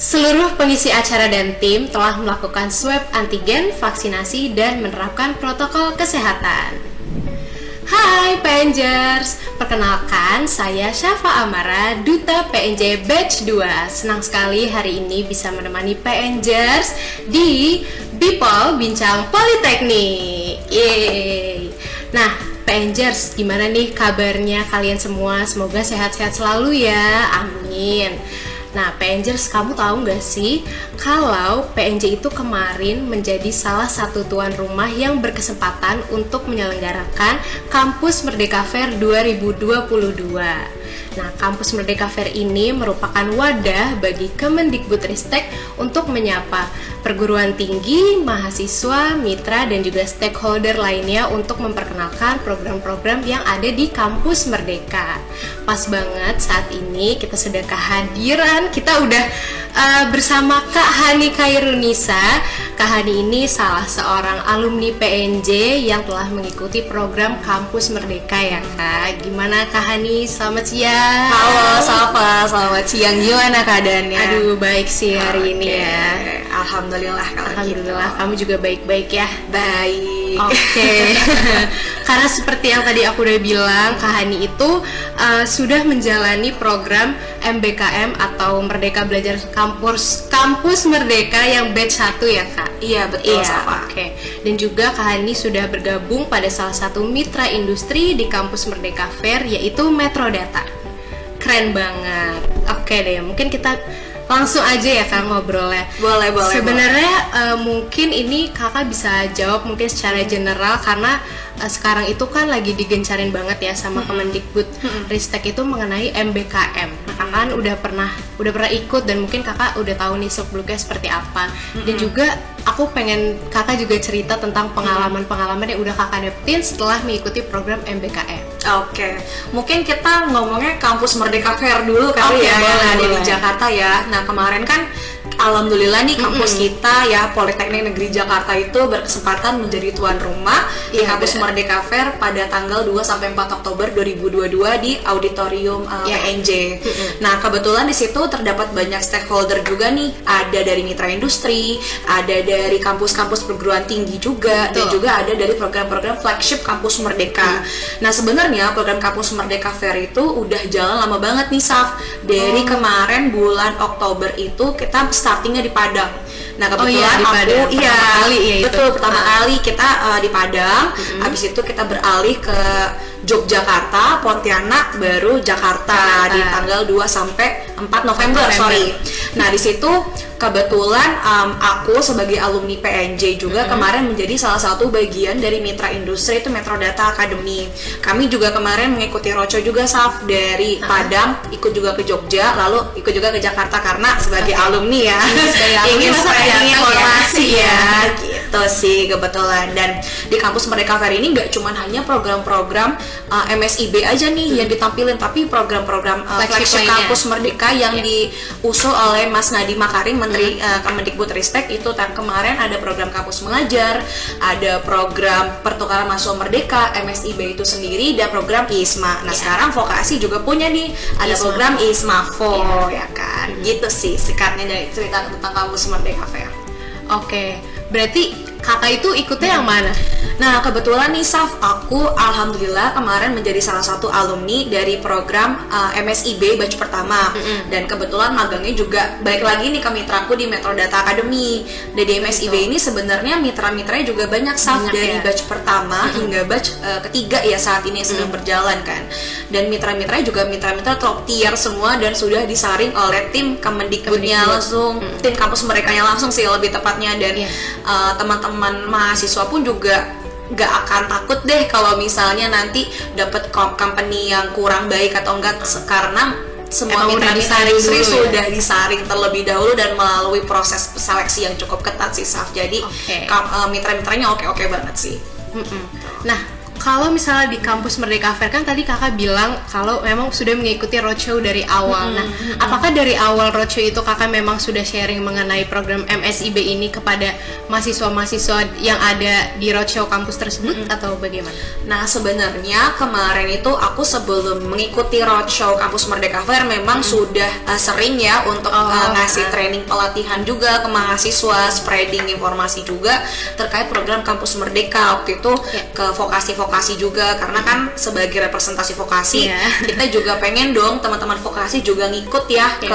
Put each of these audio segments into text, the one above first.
Seluruh pengisi acara dan tim telah melakukan swab antigen, vaksinasi, dan menerapkan protokol kesehatan. Hai PNJers, perkenalkan saya Syafa Amara, Duta PNJ Batch 2. Senang sekali hari ini bisa menemani PNJers di Bipol Bincang Politeknik. Yeay. Nah, PNJers, gimana nih kabarnya kalian semua? Semoga sehat-sehat selalu ya, amin. Nah, PNJers, kamu tahu nggak sih kalau PNJ itu kemarin menjadi salah satu tuan rumah yang berkesempatan untuk menyelenggarakan Kampus Merdeka Fair 2022. Nah, Kampus Merdeka Fair ini merupakan wadah bagi Kemendikbudristek untuk menyapa perguruan tinggi, mahasiswa, mitra, dan juga stakeholder lainnya untuk memperkenalkan program-program yang ada di Kampus Merdeka. Pas banget saat ini kita sudah kehadiran, kita udah bersama Kak Hani Khairunisa. Kak Hani ini salah seorang alumni PNJ yang telah mengikuti program Kampus Merdeka ya Kak. Gimana Kak Hani? Selamat siang. Halo Safa, selamat siang. Gimana keadaannya? Aduh, baik sih hari ini ya. Alhamdulillah kalau Alhamdulillah, gitu. kamu juga baik-baik ya. Baik. Oke. Karena seperti yang tadi aku udah bilang, Kak Hani itu sudah menjalani program MBKM atau Merdeka Belajar Kampus Merdeka yang batch 1 ya Kak? Iya betul Safa. Oke. Dan juga Kak Hani sudah bergabung pada salah satu mitra industri di Kampus Merdeka Fair, yaitu Metrodata. Keren banget. Oke deh, mungkin kita langsung aja ya Kak ngobrolnya. Boleh. Sebenarnya mungkin ini Kakak bisa jawab mungkin secara general karena sekarang itu kan lagi digencarin banget ya sama Kemendikbudristek itu mengenai MBKM. Kakak kan udah pernah ikut dan mungkin Kakak udah tahu nih seluk-beluknya seperti apa. Dan juga aku pengen Kakak juga cerita tentang pengalaman-pengalaman yang udah Kakak dapetin setelah mengikuti program MBKM. Oke, mungkin kita ngomongnya Kampus Merdeka Fair dulu kali ya, yang ada di Jakarta ya. Nah kemarin kan alhamdulillah nih kampus kita ya, Politeknik Negeri Jakarta itu berkesempatan menjadi tuan rumah di Kampus Merdeka Fair pada tanggal 2-4 Oktober 2022 di Auditorium PNJ. Nah kebetulan di situ terdapat banyak stakeholder juga nih, ada dari mitra industri, ada dari kampus-kampus perguruan tinggi juga, dan juga ada dari program-program flagship Kampus Merdeka. Nah sebenarnya program Kampus Merdeka Fair itu udah jalan lama banget nih Saf. Dari kemarin bulan Oktober itu kita startingnya di Padang. Nah kebetulan pertama kali kita di Padang. Habis itu kita beralih ke Yogyakarta, Pontianak, baru Jakarta di tanggal 2-4 November. Nah di situ kebetulan aku sebagai alumni PNJ juga kemarin menjadi salah satu bagian dari mitra industri itu Metrodata Academy. Kami juga kemarin mengikuti roco juga Saf dari Padang, ikut juga ke Jogja, lalu ikut juga ke Jakarta karena sebagai alumni ya ingin spreading informasi ya gitu sih kebetulan. Dan di Kampus Merdeka Fair ini nggak cuma hanya program-program MSIB aja nih yang ditampilin, tapi program-program flagship Kampus Merdeka yang diusul oleh Mas Nadiem Makarim, Menteri Kemendikbudristek itu. Kemarin ada program Kampus Mengajar, ada program Pertukaran Mahasiswa Merdeka, MSIB itu sendiri, dan program ISMA. Nah sekarang vokasi juga punya nih, ada program ISMAVO ya kan. Gitu sih sikatnya dari cerita tentang Kampus Merdeka Fair. Oke, berarti Kakak itu ikutnya yang mana? Nah kebetulan nih Saf, aku alhamdulillah kemarin menjadi salah satu alumni dari program MSIB batch pertama. Dan kebetulan magangnya juga balik lagi nih ke mitraku di Metrodata Academy. Dan di MSIB ini sebenarnya mitra-mitranya juga banyak Saf, dari batch pertama hingga batch ketiga ya saat ini sedang berjalan kan. Dan mitra-mitranya juga mitra-mitra top tier semua dan sudah disaring oleh tim Kemendikbudnya langsung, tim kampus merekanya langsung sih lebih tepatnya. Dan teman-teman mahasiswa pun juga nggak akan takut deh kalau misalnya nanti dapat company yang kurang baik atau enggak, karena semua mitra-mitra industri sudah disaring terlebih dahulu dan melalui proses seleksi yang cukup ketat sih Saf. Jadi mitra-mitranya oke banget sih. Nah kalau misalnya di kampus Merdeka Fair kan tadi kakak bilang kalau memang sudah mengikuti roadshow dari awal. Nah, apakah dari awal roadshow itu kakak memang sudah sharing mengenai program MSIB ini kepada mahasiswa-mahasiswa yang ada di roadshow kampus tersebut atau bagaimana? Nah, sebenarnya kemarin itu aku sebelum mengikuti roadshow kampus Merdeka Fair memang sudah sering ya untuk ngasih training pelatihan juga ke mahasiswa, spreading informasi juga terkait program kampus Merdeka. Waktu itu ke vokasi juga, karena kan sebagai representasi vokasi kita juga pengen dong teman-teman vokasi juga ngikut ya ke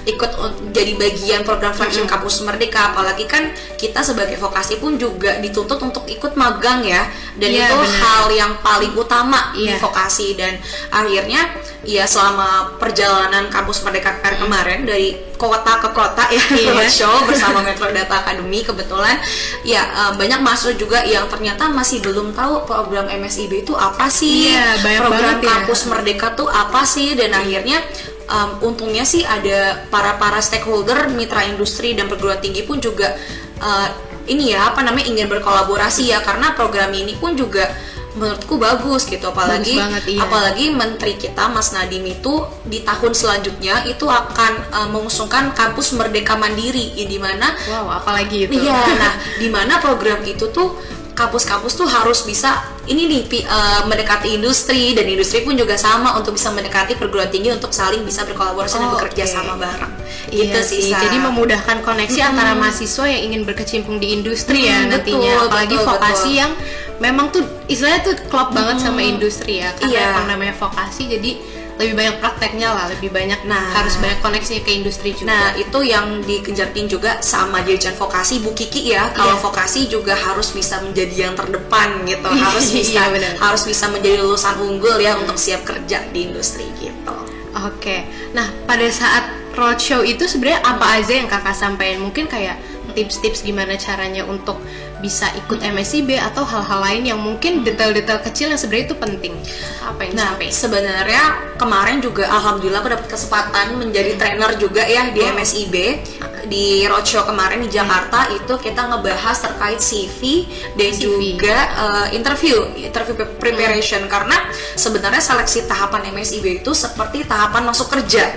ikut jadi bagian program flagship kampus Merdeka. Apalagi kan kita sebagai vokasi pun juga dituntut untuk ikut magang ya, dan itu hal yang paling utama di vokasi. Dan akhirnya ya selama perjalanan kampus Merdeka Fair kemarin dari kota ke kota ya roadshow bersama Metro Data Academy, kebetulan ya banyak mahasiswa juga yang ternyata masih belum tahu program MSIB itu apa sih, program kampus Merdeka tuh apa sih. Dan akhirnya untungnya sih ada para stakeholder, mitra industri dan perguruan tinggi pun juga ingin berkolaborasi ya, karena program ini pun juga menurutku bagus gitu. Apalagi menteri kita Mas Nadiem itu di tahun selanjutnya itu akan mengusungkan kampus Merdeka Mandiri, di mana apalagi itu nah di mana program itu tuh kampus-kampus tuh harus bisa mendekati industri, dan industri pun juga sama untuk bisa mendekati perguruan tinggi untuk saling bisa berkolaborasi dan bekerja sama bareng. Gitu sih. Jadi memudahkan koneksi antara mahasiswa yang ingin berkecimpung di industri nantinya. Apalagi vokasi yang memang tuh istilahnya tuh klop banget sama industri ya, karena yang namanya vokasi jadi lebih banyak prakteknya lah, lebih banyak harus banyak koneksinya ke industri juga. Nah, itu yang dikejarkan juga sama dirjen vokasi Bu Kiki ya. Kalau vokasi juga harus bisa menjadi yang terdepan gitu, harus bisa menjadi lulusan unggul ya untuk siap kerja di industri gitu. Oke. Nah, pada saat roadshow itu sebenarnya apa aja yang kakak sampaikan? Mungkin kayak tips-tips gimana caranya untuk bisa ikut MSIB atau hal-hal lain yang mungkin detail-detail kecil yang sebenarnya itu penting. Apa yang disampaikan? Sebenarnya kemarin juga alhamdulillah aku dapat kesempatan menjadi trainer juga ya di MSIB. Di roadshow kemarin di Jakarta itu kita ngebahas terkait CV dan juga interview preparation, karena sebenarnya seleksi tahapan MSIB itu seperti tahapan masuk kerja.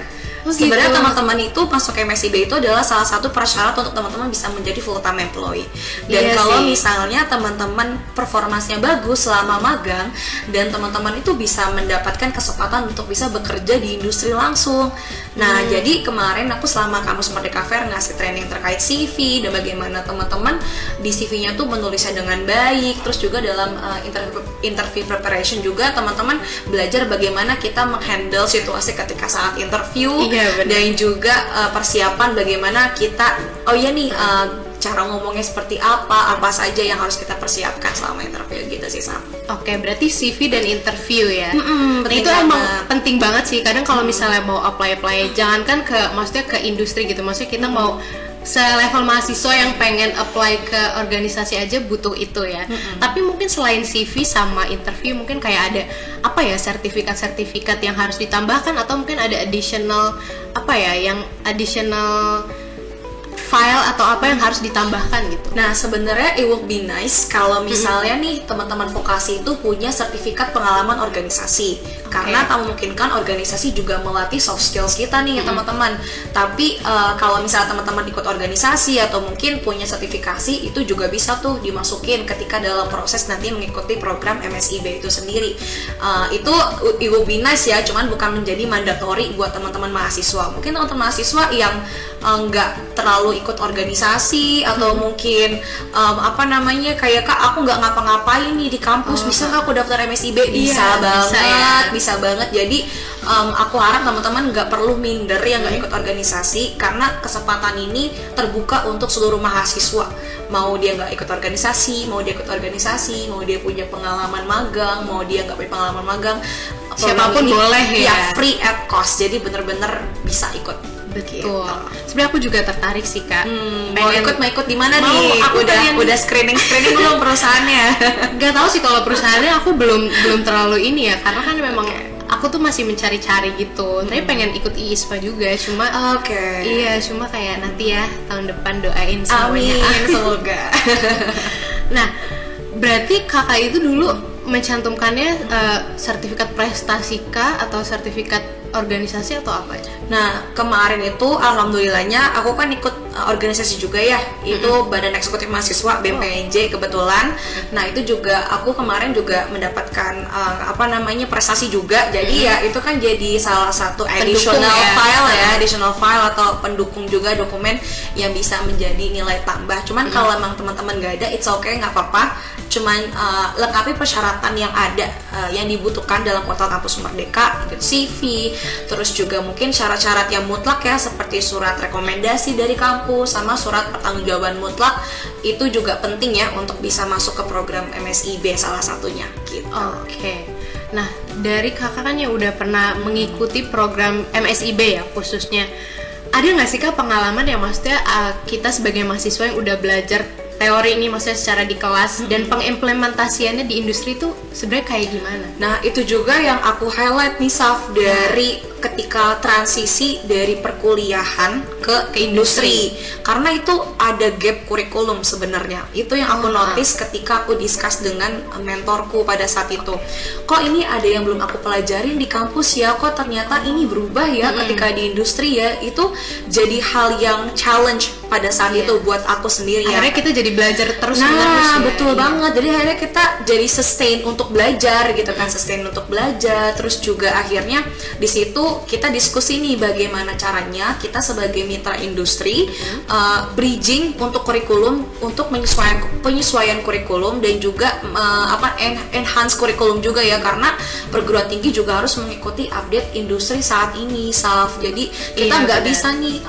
Sebenarnya teman-teman itu masuk MSIB itu adalah salah satu persyarat untuk teman-teman bisa menjadi full time employee. Dan kalau misalnya teman-teman performanya bagus selama magang, dan teman-teman itu bisa mendapatkan kesempatan untuk bisa bekerja di industri langsung. Nah, jadi kemarin aku selama kampus Merdeka Fair ngasih training terkait CV dan bagaimana teman-teman di CV-nya tuh menulisnya dengan baik. Terus juga dalam interview preparation juga teman-teman belajar bagaimana kita menghandle situasi ketika saat interview. Dan juga persiapan bagaimana kita cara ngomongnya seperti apa saja yang harus kita persiapkan selama interview gitu sih Sam. Oke, berarti CV dan interview ya. Itu emang penting banget sih. Kadang kalau misalnya mau apply jangankan maksudnya ke industri gitu, maksudnya kita mau selevel mahasiswa yang pengen apply ke organisasi aja butuh itu ya. Tapi mungkin selain CV sama interview mungkin kayak ada sertifikat yang harus ditambahkan, atau mungkin ada additional file atau apa yang harus ditambahkan gitu. Nah, sebenarnya it would be nice kalau misalnya nih teman-teman vokasi itu punya sertifikat pengalaman organisasi. Karena tak memungkinkan organisasi juga melatih soft skills kita nih teman-teman. Tapi kalau misalnya teman-teman ikut organisasi atau mungkin punya sertifikasi, itu juga bisa tuh dimasukin ketika dalam proses nanti mengikuti program MSIB itu sendiri. Itu it would be nice ya, cuman bukan menjadi mandatory buat teman-teman mahasiswa. Mungkin teman-teman mahasiswa yang nggak terlalu ikut organisasi atau mungkin kayak Kak aku nggak ngapa-ngapain nih di kampus, bisa nggak aku daftar MSIB? Bisa banget. Jadi aku harap teman-teman nggak perlu minder yang nggak ikut organisasi, karena kesempatan ini terbuka untuk seluruh mahasiswa. Mau dia nggak ikut organisasi, mau dia ikut organisasi, mau dia punya pengalaman magang, mau dia nggak punya pengalaman magang, siapapun boleh ya. Free at cost, jadi bener-bener bisa ikut. Betul. Gitu. Sebenarnya aku juga tertarik sih Kak. Mau ikut di mana nih? Aku udah screening belum perusahaannya? Gak tahu sih kalau perusahaannya, aku belum terlalu ini ya, karena kan memang aku tuh masih mencari-cari gitu. Tapi pengen ikut IISPA juga, cuma cuma kayak nanti ya tahun depan doain semuanya. Amin, semoga. Nah, Berarti kakak itu dulu mencantumkannya sertifikat prestasi kah atau sertifikat organisasi atau apa ya? Nah, kemarin itu alhamdulillahnya aku kan ikut organisasi juga ya, itu Badan Eksekutif Mahasiswa BMPNJ kebetulan. Nah, itu juga aku kemarin juga mendapatkan prestasi juga. Jadi ya itu kan jadi salah satu additional file atau pendukung juga dokumen yang bisa menjadi nilai tambah. Cuman kalau emang teman-teman gak ada, it's okay, nggak apa-apa. Cuman lengkapi persyaratan yang ada yang dibutuhkan dalam portal Kampus Merdeka, ikut CV, terus juga mungkin syarat-syarat yang mutlak ya, seperti surat rekomendasi dari kampus sama surat pertanggungjawaban mutlak. Itu juga penting ya untuk bisa masuk ke program MSIB salah satunya gitu. Oke. Nah, dari kakak kan yang udah pernah mengikuti program MSIB ya khususnya, ada nggak sih kak pengalaman yang maksudnya kita sebagai mahasiswa yang udah belajar teori ini maksudnya secara di kelas dan pengimplementasiannya di industri itu sebenarnya kayak gimana? Nah, itu juga yang aku highlight nih Saf, dari ketika transisi dari perkuliahan ke industri. Karena itu ada gap kurikulum sebenarnya. Itu yang aku notice ketika aku discuss dengan mentorku pada saat itu. Kok ini ada yang belum aku pelajarin di kampus ya? Kok ternyata ini berubah ya ketika di industri ya? Itu jadi hal yang challenge pada saat itu buat aku sendiri. Akhirnya kita jadi belajar terus menerus. Nah, betul banget. Jadi akhirnya kita jadi sustain untuk belajar gitu kan, sustain untuk belajar. Terus juga akhirnya di situ kita diskusi nih bagaimana caranya kita sebagai mitra industri bridging untuk kurikulum, untuk penyesuaian kurikulum dan juga enhance kurikulum juga ya, karena perguruan tinggi juga harus mengikuti update industri saat ini, Saf. Jadi kita nggak bisa nih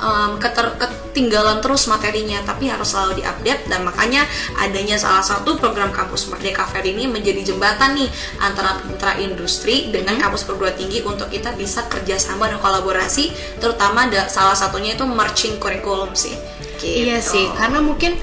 ketinggalan terus materinya, tapi harus selalu diupdate. Dan makanya adanya salah satu program Kampus Merdeka Fair ini menjadi jembatan nih antara mitra industri dengan kampus perguruan tinggi untuk kita bisa kerjasama dan kolaborasi, terutama salah satunya itu merging kurikulum sih gitu. Iya sih, karena mungkin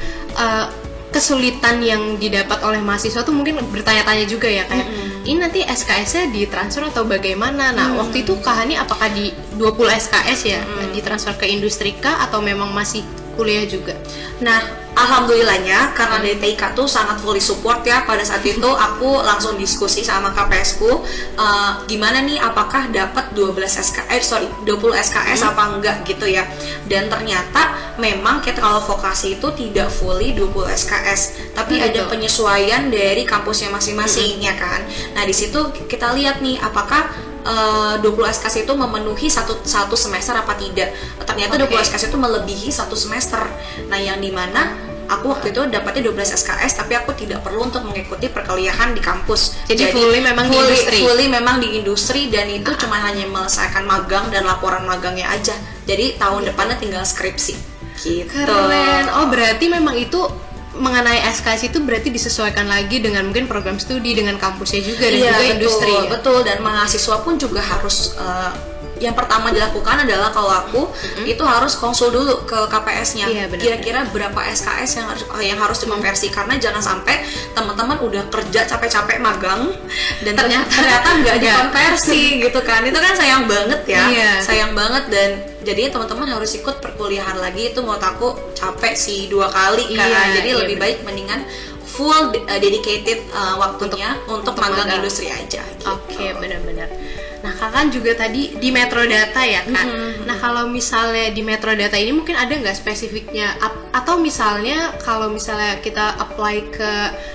kesulitan yang didapat oleh mahasiswa tuh mungkin bertanya-tanya juga ya, kayak ini nanti SKS-nya ditransfer atau bagaimana. Nah, waktu itu Kak Hani apakah di 20 SKS ya ditransfer ke industri kah atau memang masih kuliah juga? Nah, alhamdulillahnya karena dari TIK tuh sangat fully support ya, pada saat itu aku langsung diskusi sama KPS ku gimana nih, apakah dapat 20 SKS apa enggak gitu ya. Dan ternyata memang kita kalau vokasi itu tidak fully 20 SKS, tapi ada penyesuaian dari kampusnya masing-masing ya kan. Nah, di situ kita lihat nih apakah 20 SKS itu memenuhi satu semester apa tidak. Ternyata 20 SKS itu melebihi satu semester. Nah, yang dimana aku waktu itu dapatnya 12 SKS, tapi aku tidak perlu untuk mengikuti perkuliahan di kampus. Jadi fully memang di industri. Fully memang di industri, dan itu cuma hanya menyelesaikan magang dan laporan magangnya aja. Jadi tahun depannya tinggal skripsi. Gitu. Keren. Oh, berarti memang itu mengenai SKS itu berarti disesuaikan lagi dengan mungkin program studi, dengan kampusnya juga dan juga industri. Betul, dan mahasiswa pun juga harus yang pertama dilakukan adalah kalau aku itu harus konsul dulu ke KPS-nya. Kira-kira berapa SKS yang harus dikonversi, karena jangan sampai teman-teman udah kerja capek-capek magang dan ternyata nggak dikonversi gitu kan. Itu kan sayang banget ya. Sayang banget. Dan jadi teman-teman harus ikut perkuliahan lagi, itu menurut aku capek sih 2 kali kan. Jadi lebih baik mendingan full dedicated waktunya untuk magang industri aja gitu. Oke, benar-benar. Nah, kakak juga tadi di Metrodata ya kak. Nah, kalau misalnya di Metrodata ini mungkin ada nggak spesifiknya, atau misalnya kalau misalnya kita apply ke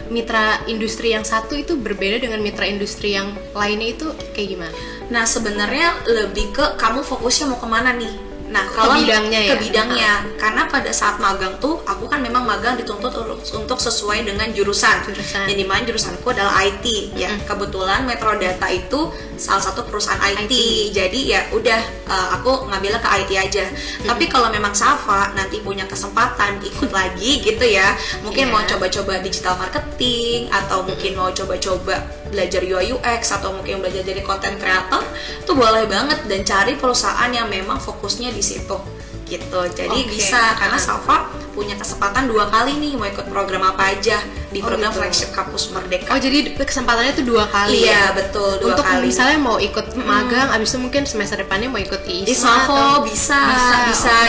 mitra industri yang satu itu berbeda dengan mitra industri yang lainnya, itu kayak gimana? Nah, sebenarnya lebih ke kamu fokusnya mau kemana nih. Nah, kalau ke bidangnya, karena pada saat magang tuh aku kan memang magang dituntut untuk sesuai dengan jurusan. Yang dimana jurusanku adalah IT ya. Kebetulan Metrodata itu salah satu perusahaan IT. Jadi ya udah aku ngambilnya ke IT aja. Tapi kalau memang Safa nanti punya kesempatan ikut lagi gitu ya, mungkin mau coba-coba digital marketing, atau mungkin mau coba-coba belajar UI UX, atau mungkin belajar jadi content creator, itu boleh banget, dan cari perusahaan yang memang fokusnya di situ gitu. Jadi bisa, karena Safa punya kesempatan 2 kali nih mau ikut program apa aja di program flagship Kampus Merdeka. Oh, jadi kesempatannya itu 2 kali. Iya, betul, 2 untuk kali. Untuk misalnya mau ikut magang, abis itu mungkin semester depannya mau ikut di ISMA, bisa.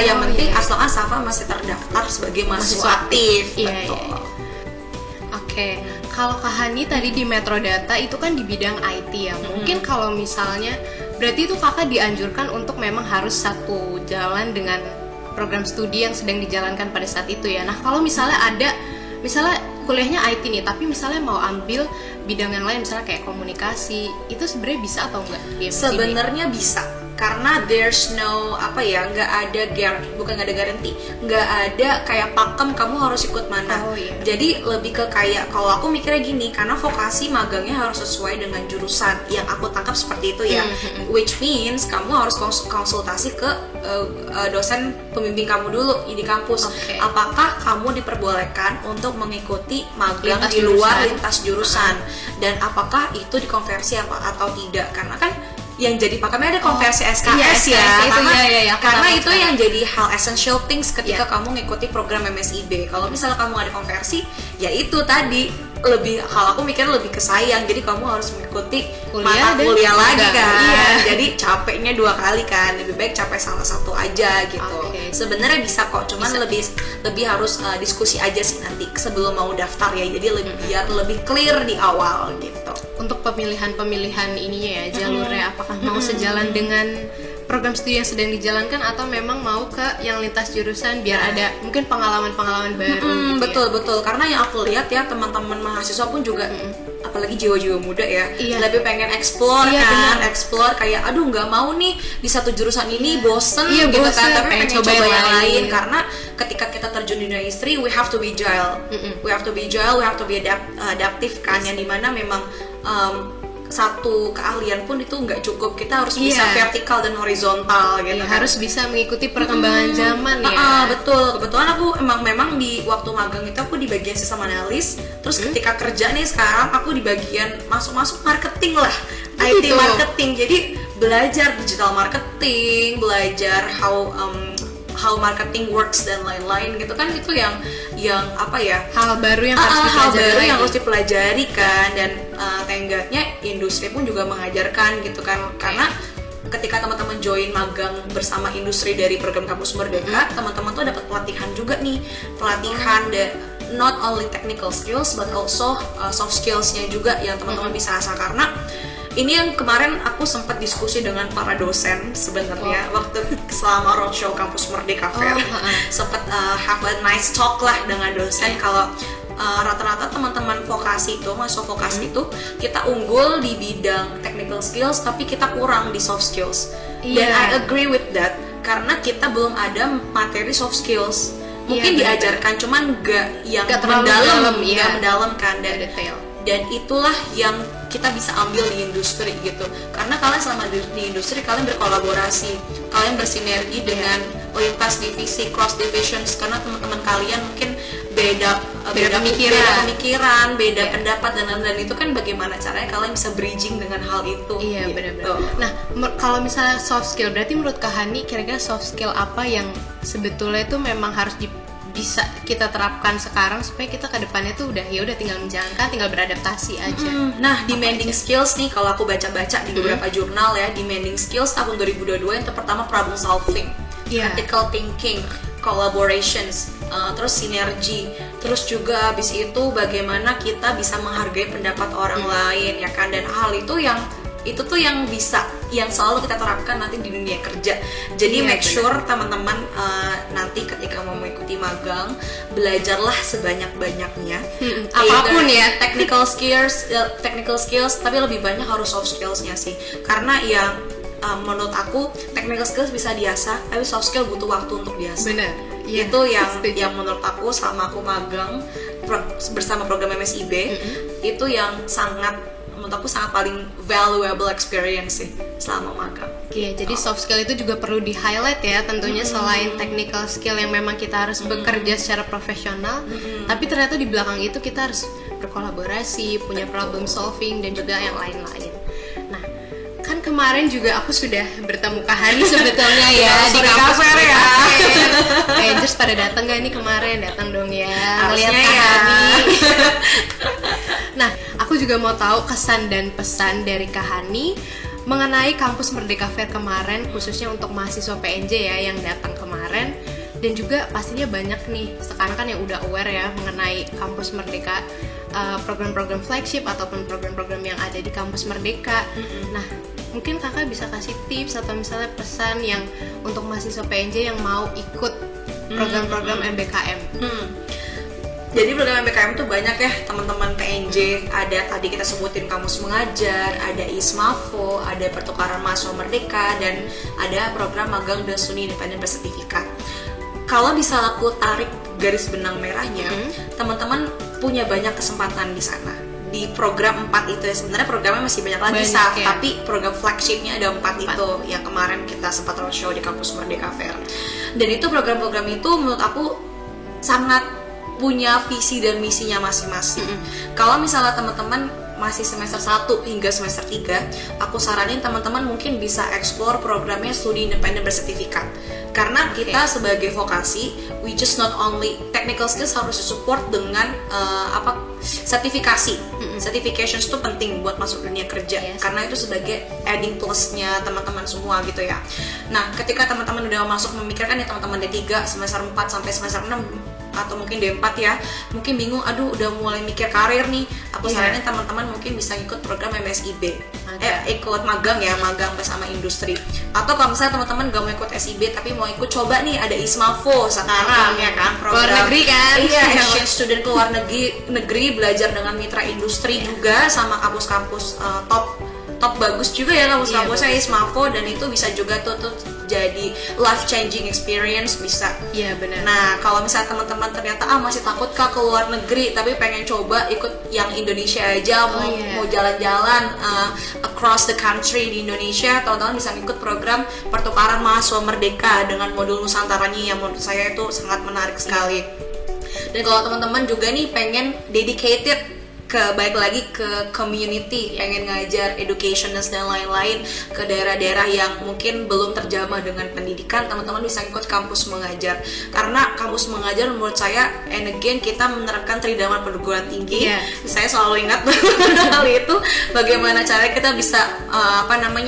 Yang penting as long as Safa masih terdaftar sebagai mahasiswa aktif. Betul. Oke, kalau Kak Hani tadi di Metrodata itu kan di bidang IT ya. Mungkin kalau misalnya berarti itu kakak dianjurkan untuk memang harus satu jalan dengan program studi yang sedang dijalankan pada saat itu ya. Nah, kalau misalnya misalnya kuliahnya IT nih, tapi misalnya mau ambil bidang yang lain, misalnya kayak komunikasi, itu sebenarnya bisa atau enggak? Sebenarnya bisa, karena there's no nggak ada garanti, nggak ada kayak pakem kamu harus ikut mana. Jadi lebih ke kayak, kalau aku mikirnya gini, karena vokasi magangnya harus sesuai dengan jurusan yang aku tangkap seperti itu ya. Which means kamu harus konsultasi ke dosen pembimbing kamu dulu di kampus. Apakah kamu diperbolehkan untuk mengikuti magang di luar lintas jurusan, dan apakah itu dikonversi atau tidak, karena kan yang jadi pakemnya ada konversi SKS karena itu yang jadi hal essential things ketika kamu ngikuti program MSIB. Kalau misalnya kamu ada konversi, ya itu tadi lebih, kalau aku mikir lebih kesayang, jadi kamu harus mengikuti kuliah lagi kan. Jadi capeknya 2 kali kan, lebih baik capek salah satu aja gitu. Sebenarnya bisa kok, cuman lebih harus diskusi aja sih nanti sebelum mau daftar ya, jadi biar lebih clear di awal gitu. Untuk pemilihan ininya ya, jalurnya apakah mau sejalan dengan program studi yang sedang dijalankan, atau memang mau ke yang lintas jurusan biar ada mungkin pengalaman baru gitu. Betul, karena yang aku lihat ya, teman-teman mahasiswa pun juga apalagi jiwa-jiwa muda ya, lebih pengen explore explore kayak aduh nggak mau nih di satu jurusan ini bosen gitu kan, tapi pengen coba yang lain. Karena ketika kita terjun di dunia industri, we have to be agile, we have to be adaptive kan, yang dimana memang satu keahlian pun itu nggak cukup, kita harus bisa vertikal dan horizontal gitu kan. Harus bisa mengikuti perkembangan zaman ya. Betul, kebetulan aku memang di waktu magang itu aku di bagian sistem analis, terus ketika kerja nih sekarang aku di bagian masuk marketing lah, IT marketing. Jadi belajar digital marketing, belajar how marketing works dan lain-lain gitu kan, itu yang hal baru yang harus dipelajari kan. Dan tenggaknya industri pun juga mengajarkan gitu kan, karena ketika teman-teman join magang bersama industri dari program Kampus Merdeka, teman-teman tuh dapat pelatihan juga nih, dan not only technical skills but also soft skills-nya juga yang teman-teman bisa asah. Karena ini yang kemarin aku sempat diskusi dengan para dosen sebenarnya waktu selama roadshow Kampus Merdeka Fair. Sempat have a nice talk lah dengan dosen. Kalau rata-rata teman-teman vokasi itu, masuk vokasi itu, kita unggul di bidang technical skills tapi kita kurang di soft skills. Dan I agree with that, karena kita belum ada materi soft skills. Mungkin diajarkan, cuman nggak yang mendalam kan, dan detail. Dan itulah yang kita bisa ambil di industri gitu, karena kalian selama di industri kalian berkolaborasi, kalian bersinergi dengan lintas divisi, cross divisions, karena teman-teman kalian mungkin beda pemikiran, beda pendapat, dan itu kan bagaimana caranya kalian bisa bridging dengan hal itu. Gitu. Benar-benar. Nah, kalau misalnya soft skill, berarti menurut Kak Hani kira-kira soft skill apa yang sebetulnya itu memang harus bisa kita terapkan sekarang supaya kita ke depannya tuh udah tinggal menjalankan, tinggal beradaptasi aja. Nah, demanding skills nih, kalau aku baca-baca di beberapa jurnal ya, demanding skills tahun 2022 yang pertama problem solving, critical thinking, collaborations, terus sinergi, terus juga habis itu bagaimana kita bisa menghargai pendapat orang lain ya kan, dan hal itu yang selalu kita terapkan nanti di dunia kerja. Jadi make sure teman-teman nanti ketika mau mengikuti magang, belajarlah sebanyak-banyaknya apapun ya, technical skills, tapi lebih banyak harus soft skills-nya sih. Karena yang menurut aku technical skills bisa diasah, tapi soft skill butuh waktu untuk diasah. Benar. Itu yang menurut aku selama aku magang bersama program MSIB, itu yang menurut aku sangat paling valuable experience sih selama magang. Jadi soft skill itu juga perlu di highlight ya tentunya, selain technical skill yang memang kita harus bekerja secara profesional, tapi ternyata di belakang itu kita harus berkolaborasi, punya problem solving, dan juga yang lain-lain. Nah, kan kemarin juga aku sudah bertemu Kak Hani sebetulnya ya di kampus ya. Rangers pada datang gak nih kemarin? Datang dong ya, lihat Kak Hani. Nah, aku juga mau tahu kesan dan pesan dari Kak Hani mengenai Kampus Merdeka Fair kemarin, khususnya untuk mahasiswa PNJ ya yang datang kemarin. Dan juga pastinya banyak nih sekarang kan yang udah aware ya mengenai Kampus Merdeka, program-program flagship ataupun program-program yang ada di Kampus Merdeka. Nah, mungkin kakak bisa kasih tips atau misalnya pesan yang untuk mahasiswa PNJ yang mau ikut program-program MBKM. Jadi program MBKM tuh banyak ya teman-teman PNJ. Ada tadi kita sebutin Kampus Mengajar, ada ISMAFO, ada pertukaran mahasiswa merdeka, dan ada program magang dan studi independen bersertifikat. Kalau bisa aku tarik garis benang merahnya, teman-teman punya banyak kesempatan di sana. Di program 4 itu ya, sebenarnya programnya masih banyak lagi ya. Tapi program flagshipnya ada 4 itu yang kemarin kita sempat roadshow di Kampus Merdeka Fair. Dan itu program-program itu menurut aku sangat punya visi dan misinya masing-masing. Kalau misalnya teman-teman masih semester 1 hingga semester 3, aku saranin teman-teman mungkin bisa explore programnya studi independen bersertifikat. Karena kita sebagai vokasi, we just not only technical skills harus support dengan sertifikasi. Certifications itu penting buat masuk dunia kerja, karena itu sebagai adding plusnya teman-teman semua gitu ya. Nah, ketika teman-teman udah masuk memikirkan ya teman-teman D3 semester 4 sampai semester 6 atau mungkin D4 ya, mungkin bingung, aduh udah mulai mikir karir nih, aku saranin teman-teman mungkin bisa ikut program MSIB, ikut magang ya, magang bersama industri. Atau kalau misalnya teman-teman gak mau ikut SIB tapi mau ikut coba nih, ada ISMAFO sekarang ya kan, program luar negeri kan, exchange student ke luar negeri belajar dengan mitra industri juga sama kampus-kampus top bagus juga ya kampus-kampusnya ISMAFO, dan itu bisa juga tuh jadi life changing experience bisa. Iya benar. Nah, kalau misalnya teman-teman ternyata masih takut ke luar negeri tapi pengen coba ikut yang Indonesia aja, mau jalan-jalan across the country di Indonesia, teman-teman bisa ikut program pertukaran mahasiswa merdeka dengan modul Nusantaranya yang menurut saya itu sangat menarik sekali. Dan kalau teman-teman juga nih pengen dedicated balik lagi ke community, pengen ngajar education dan lain-lain ke daerah-daerah yang mungkin belum terjamah dengan pendidikan, teman-teman bisa ikut Kampus Mengajar. Karena Kampus Mengajar menurut saya, and again, kita menerapkan tridaman perguruan tinggi. Saya selalu ingat hal itu, bagaimana cara kita bisa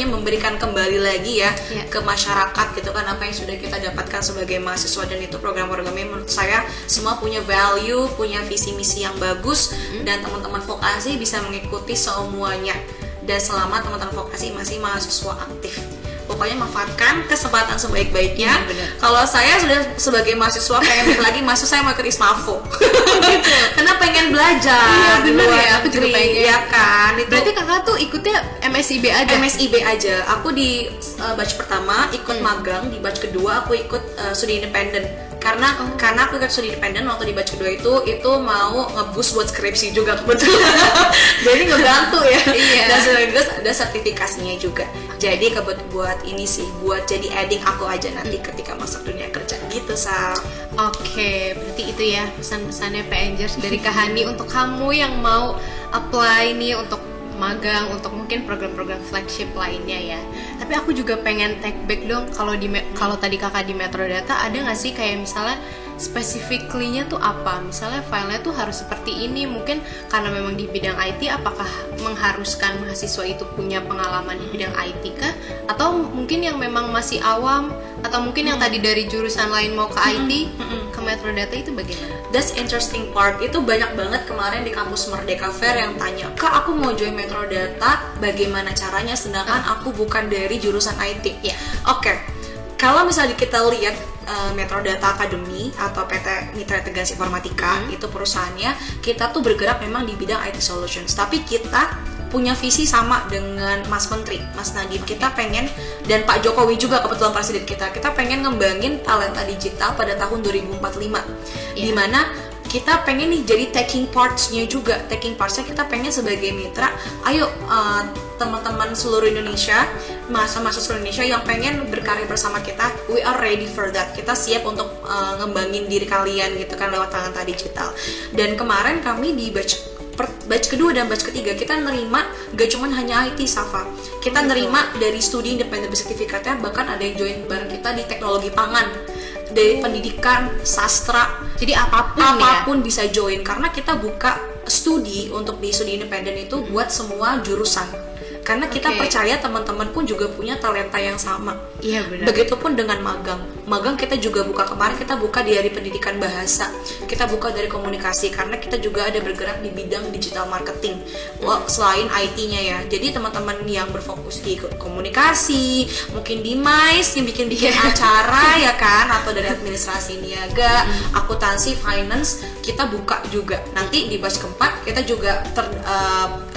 memberikan kembali lagi ya ke masyarakat gitu kan, apa yang sudah kita dapatkan sebagai mahasiswa. Dan itu program-programnya menurut saya semua punya value, punya visi misi yang bagus, dan teman-teman vokasi bisa mengikuti semuanya. Dan selama teman-teman vokasi masih mahasiswa aktif, pokoknya manfaatkan kesempatan sebaik-baiknya. Kalau saya sudah sebagai mahasiswa pengen lagi masuk, saya mau ikut ISMAFO karena pengen belajar. Bener ya, aku juga pengen. Ya kan, itu berarti kakak tuh ikutnya MSIB aja? MSIB aja. Aku di batch pertama ikut magang, di batch kedua aku ikut studi independen. Karena aku ikut studi independen waktu di batch kedua itu mau nge-boost buat skripsi juga kebetulan. Jadi ngebantu ya. Dan sekaligus ada sertifikasinya juga. Jadi buat ini sih, buat jadi adding aku aja nanti ketika masuk dunia kerja gitu, Sal. Oke, berarti itu ya pesan-pesannya PNJers dari Kak Hani untuk kamu yang mau apply nih untuk magang, untuk mungkin program-program flagship lainnya ya. Tapi aku juga pengen take back dong, kalau tadi kakak di Metro Data ada nggak sih kayak misalnya specifically-nya tuh apa? Misalnya filenya tuh harus seperti ini, mungkin karena memang di bidang IT, apakah mengharuskan mahasiswa itu punya pengalaman di bidang IT kah? Atau mungkin yang memang masih awam, atau mungkin yang tadi dari jurusan lain mau ke IT, ke Metro Data itu bagaimana? That's interesting part. Itu banyak banget kemarin di Kampus Merdeka Fair yang tanya, Kak, aku mau join Metro Data, bagaimana caranya sedangkan aku bukan dari jurusan IT? Oke. Kalau misalnya kita lihat Metro Data Academy atau PT Mitra Integrasi Informatika, itu perusahaannya, kita tuh bergerak memang di bidang IT Solutions. Tapi kita punya visi sama dengan Mas Menteri, Mas Nadiem. Kita pengen, dan Pak Jokowi juga kebetulan presiden kita pengen ngembangin talenta digital pada tahun 2045. Dimana kita pengen nih jadi taking parts-nya juga. Taking parts-nya kita pengen sebagai mitra, ayo teman-teman seluruh Indonesia, mahasiswa seluruh Indonesia yang pengen berkarya bersama kita, we are ready for that. Kita siap untuk ngembangin diri kalian gitu kan lewat talenta digital. Dan kemarin kami di batch kedua dan batch ketiga kita nerima gak cuman hanya IT, Safa. Kita nerima dari studi independen bersertifikatnya, bahkan ada yang join bareng kita di teknologi pangan, dari pendidikan, sastra, jadi apapun bisa join, karena kita buka studi untuk di studi independen itu buat semua jurusan. karena kita percaya teman-teman pun juga punya talenta yang sama. Iya benar. Begitupun dengan magang kita juga buka, kemarin kita buka dari pendidikan bahasa, kita buka dari komunikasi, karena kita juga ada bergerak di bidang digital marketing selain IT-nya ya. Jadi teman-teman yang berfokus di komunikasi, mungkin di MICE yang bikin acara ya kan, atau dari administrasi niaga, akuntansi, finance, kita buka juga. Nanti di batch keempat kita juga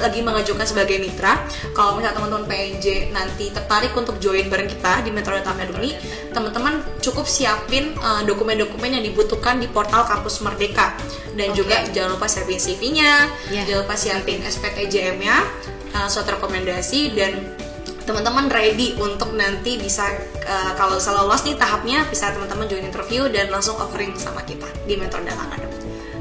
lagi mengajukan sebagai mitra. Kalau misalnya teman-teman PNJ nanti tertarik untuk join bareng kita di Metrodata Academy, teman-teman cukup siapin dokumen-dokumen yang dibutuhkan di portal Kampus Merdeka, dan juga jangan lupa siapin CV-nya, jangan lupa siapin SPTJM-nya, surat rekomendasi, dan teman-teman ready untuk nanti bisa kalau lolos nih tahapnya, bisa teman-teman join interview dan langsung offering sama kita di Metrodata Academy.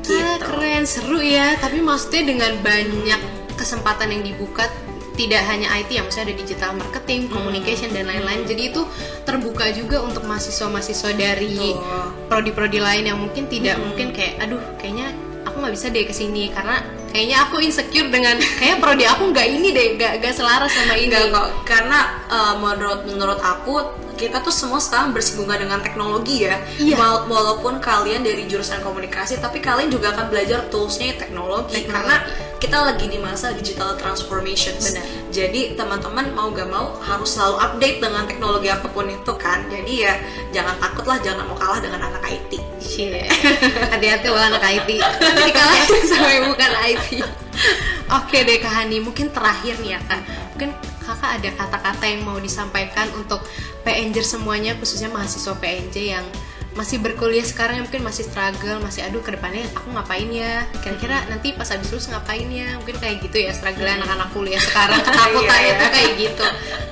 Gitu. Keren, seru ya. Tapi maksudnya dengan banyak kesempatan yang dibuka, tidak hanya IT ya, maksudnya ada digital marketing, communication dan lain-lain. Jadi itu terbuka juga untuk mahasiswa-mahasiswa dari prodi-prodi lain yang mungkin tidak mungkin kayak, aduh kayaknya aku nggak bisa deh kesini karena kayaknya aku insecure dengan kayak prodi aku nggak ini deh, nggak selaras sama ini. Nggak kok, karena menurut aku kita tuh semua sekarang bersinggungan dengan teknologi ya. Walaupun kalian dari jurusan komunikasi, tapi kalian juga akan belajar toolsnya teknologi. Karena kita lagi di masa digital transformation. Benar. Jadi teman-teman mau gak mau harus selalu update dengan teknologi apapun itu kan. Jadi ya jangan takut lah, jangan mau kalah dengan anak IT. Hati-hati loh anak IT, nanti dikalahin sama yang bukan IT. Oke deh Kak Hani, mungkin terakhir nih ya Kak, mungkin Kakak ada kata-kata yang mau disampaikan untuk PNJ semuanya, khususnya mahasiswa PNJ yang masih berkuliah sekarang, yang mungkin masih struggle, masih aduh kedepannya aku ngapain ya, kira-kira nanti pas habis lulus ngapain ya, mungkin kayak gitu ya struggle anak-anak kuliah sekarang, ketakutannya tuh kayak gitu.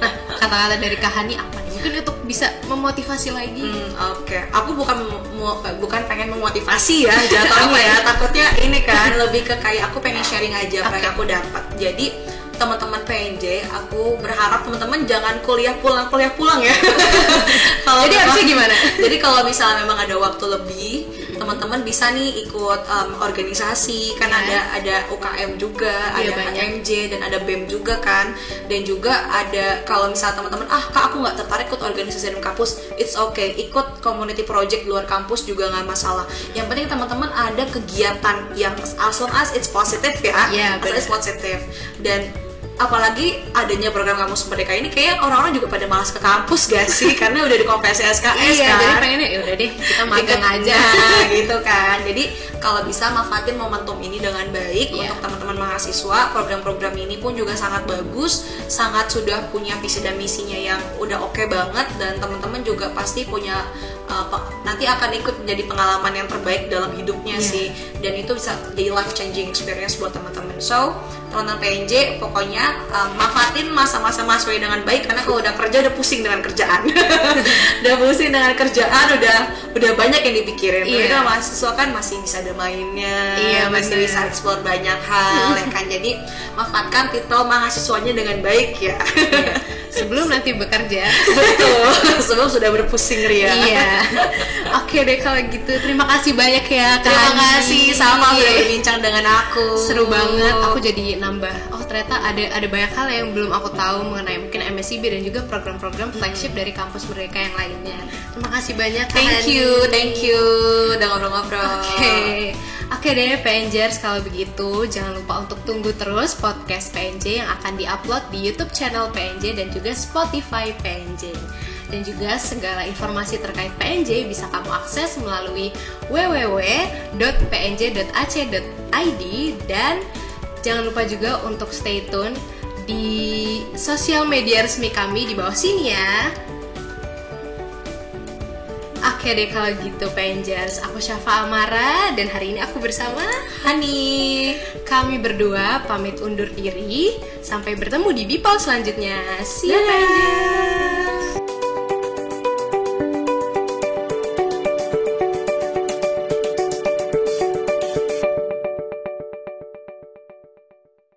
Nah, kata-kata dari Kak Hani apa nih mungkin untuk bisa memotivasi lagi? Oke. Aku bukan pengen memotivasi ya jatuhnya ya, takutnya ini kan lebih ke kayak aku pengen sharing aja apa yang aku dapat. Jadi teman-teman PNJ, aku berharap teman-teman jangan kuliah pulang ya. Jadi harusnya gimana? Jadi kalau misalnya memang ada waktu lebih, teman-teman bisa nih ikut organisasi, kan ada UKM juga, ada KMJ dan ada BEM juga kan, dan juga ada kalau misalnya teman-teman Kak aku nggak tertarik ikut organisasi dalam kampus, it's okay, ikut community project luar kampus juga nggak masalah. Yang penting teman-teman ada kegiatan yang as long as it's positive ya, as it's positive. Dan apalagi adanya program Kampus Merdeka ini, kayak orang-orang juga pada malas ke kampus gak sih? Karena udah di konversi SKS kan. Jadi pengennya ya udah deh kita magang aja gitu kan. Jadi kalau bisa manfaatin momentum ini dengan baik untuk teman-teman mahasiswa. Program-program ini pun juga sangat bagus, sangat sudah punya visi dan misinya yang udah oke banget, dan teman-teman juga pasti punya nanti akan ikut menjadi pengalaman yang terbaik dalam hidupnya sih, dan itu bisa jadi life changing experience buat teman-teman. So teman-teman PNJ pokoknya manfaatin masa-masa mahasiswa dengan baik, karena kalau udah kerja udah pusing dengan kerjaan. udah banyak yang dipikirin. Tapi kalau mahasiswa kan masih bisa ada mainnya, masih bisa explore banyak hal ya kan. Jadi manfaatkan titel mahasiswanya dengan baik ya. Sebelum nanti bekerja. Betul. Sebelum sudah berpusing ria. Oke deh kalau gitu, terima kasih banyak ya Kak. Terima kasih sama sudah berbincang dengan aku. Seru banget. Aku jadi nambah. Oh ternyata ada banyak hal yang belum aku tahu mengenai mungkin MSIB dan juga program-program flagship dari Kampus Merdeka yang lainnya. Terima kasih banyak Kak. Thank you. Udah ngobrol-ngobrol. Oke deh PNJers, kalau begitu jangan lupa untuk tunggu terus podcast PNJ yang akan diupload di YouTube channel PNJ dan juga Spotify PNJ. Dan juga segala informasi terkait PNJ bisa kamu akses melalui www.pnj.ac.id, dan jangan lupa juga untuk stay tune di sosial media resmi kami di bawah sini ya. Oke deh kalau gitu PNJers, aku Syafa Amara dan hari ini aku bersama Hani. Kami berdua pamit undur diri, sampai bertemu di Bipol selanjutnya. See you PNJers.